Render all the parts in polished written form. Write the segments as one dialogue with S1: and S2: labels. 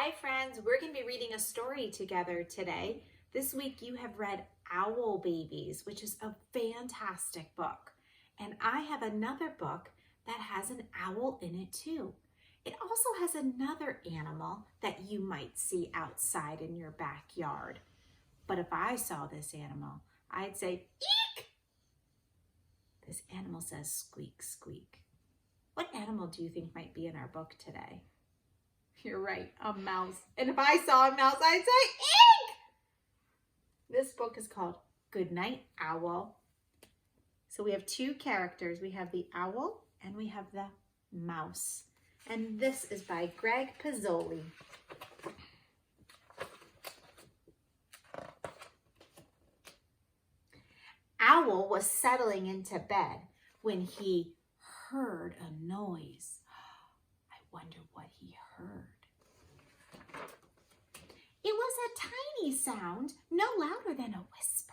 S1: Hi friends, we're going to be reading a story together today. This week you have read Owl Babies, which is a fantastic book. And I have another book that has an owl in it too. It also has another animal that you might see outside in your backyard. But if I saw this animal, I'd say, eek! This animal says squeak, squeak. What animal do you think might be in our book today? You're right, a mouse. And if I saw a mouse, I'd say, eek! This book is called Goodnight Owl. So we have two characters. We have the owl and we have the mouse. And this is by Greg Pizzoli. Owl was settling into bed when he heard a noise. I wonder what he heard. It was a tiny sound, no louder than a whisper.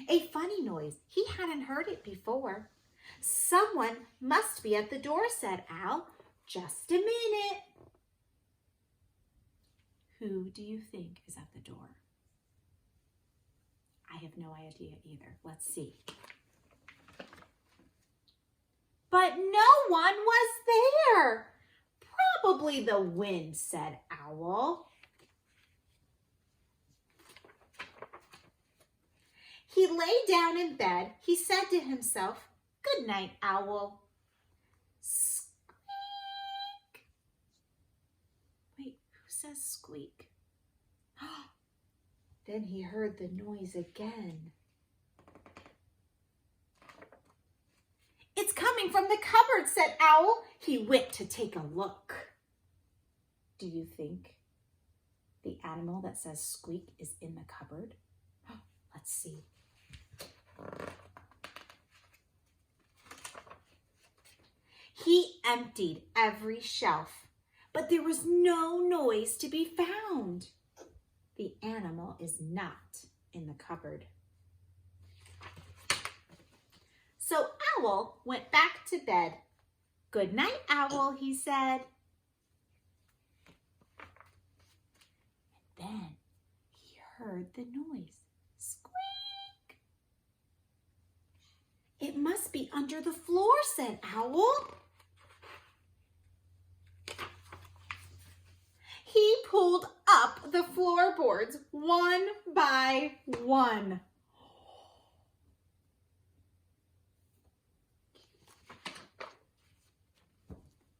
S1: A funny noise. He hadn't heard it before. Someone must be at the door, said Owl. Just a minute. Who do you think is at the door? I have no idea either. Let's see. But no one was there. Probably the wind, said Owl. He lay down in bed. He said to himself, "Good night, Owl." Squeak. Wait, who says squeak? Then he heard the noise again. "It's coming from the cupboard," said Owl. He went to take a look. Do you think the animal that says squeak is in the cupboard? Let's see. He emptied every shelf, but there was no noise to be found. The animal is not in the cupboard. So Owl went back to bed. "Good night, Owl," he said. And then he heard the noise. Squeak! "It must be under the floor," said Owl. He pulled up the floorboards one by one.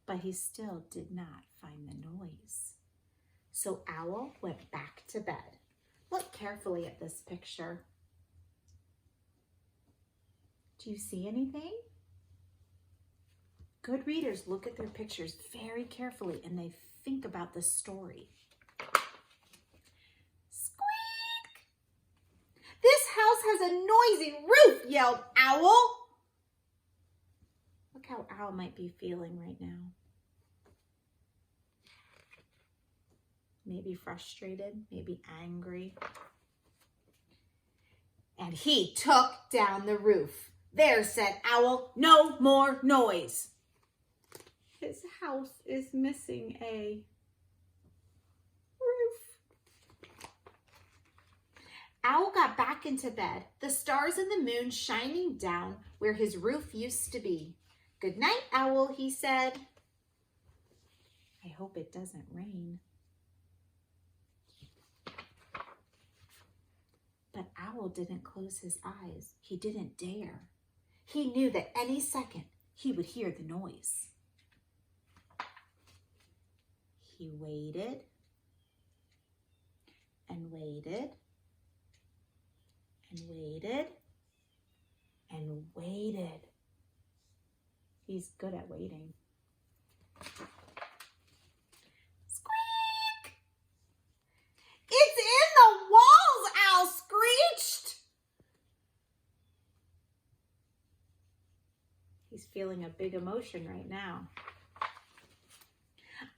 S1: But he still did not find the noise. So Owl went back to bed. Look carefully at this picture. Do you see anything? Good readers look at their pictures very carefully and they think about the story. Squeak! "This house has a noisy roof," yelled Owl. Look how Owl might be feeling right now. Maybe frustrated, maybe angry. And he took down the roof. "There," said Owl, "no more noise." His house is missing a roof. Owl got back into bed, the stars and the moon shining down where his roof used to be. "Good night, Owl," he said. I hope it doesn't rain. But Owl didn't close his eyes. He didn't dare. He knew that any second he would hear the noise. He waited and waited and waited and waited. He's good at waiting. Squeak! "It's in the walls," Owl screeched. He's feeling a big emotion right now.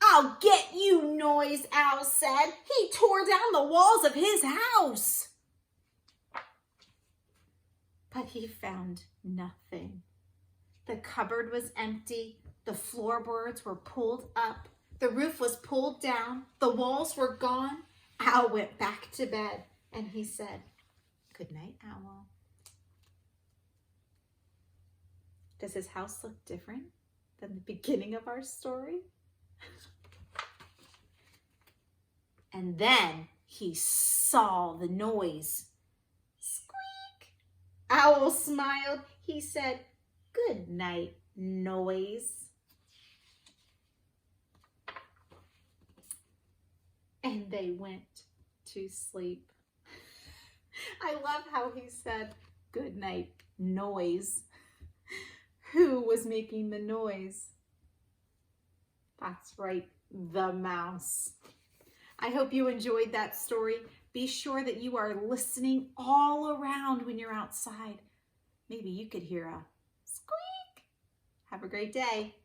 S1: "I'll get you, noise," Owl said. He tore down the walls of his house. But he found nothing. The cupboard was empty. The floorboards were pulled up. The roof was pulled down. The walls were gone. Owl went back to bed and he said, "Good night, Owl." Does his house look different than the beginning of our story? And then he saw the noise. Squeak! Owl smiled. He said, "Good night, noise." And they went to sleep. I love how he said, "Good night, noise." Who was making the noise? That's right, the mouse. I hope you enjoyed that story. Be sure that you are listening all around when you're outside. Maybe you could hear a squeak. Have a great day.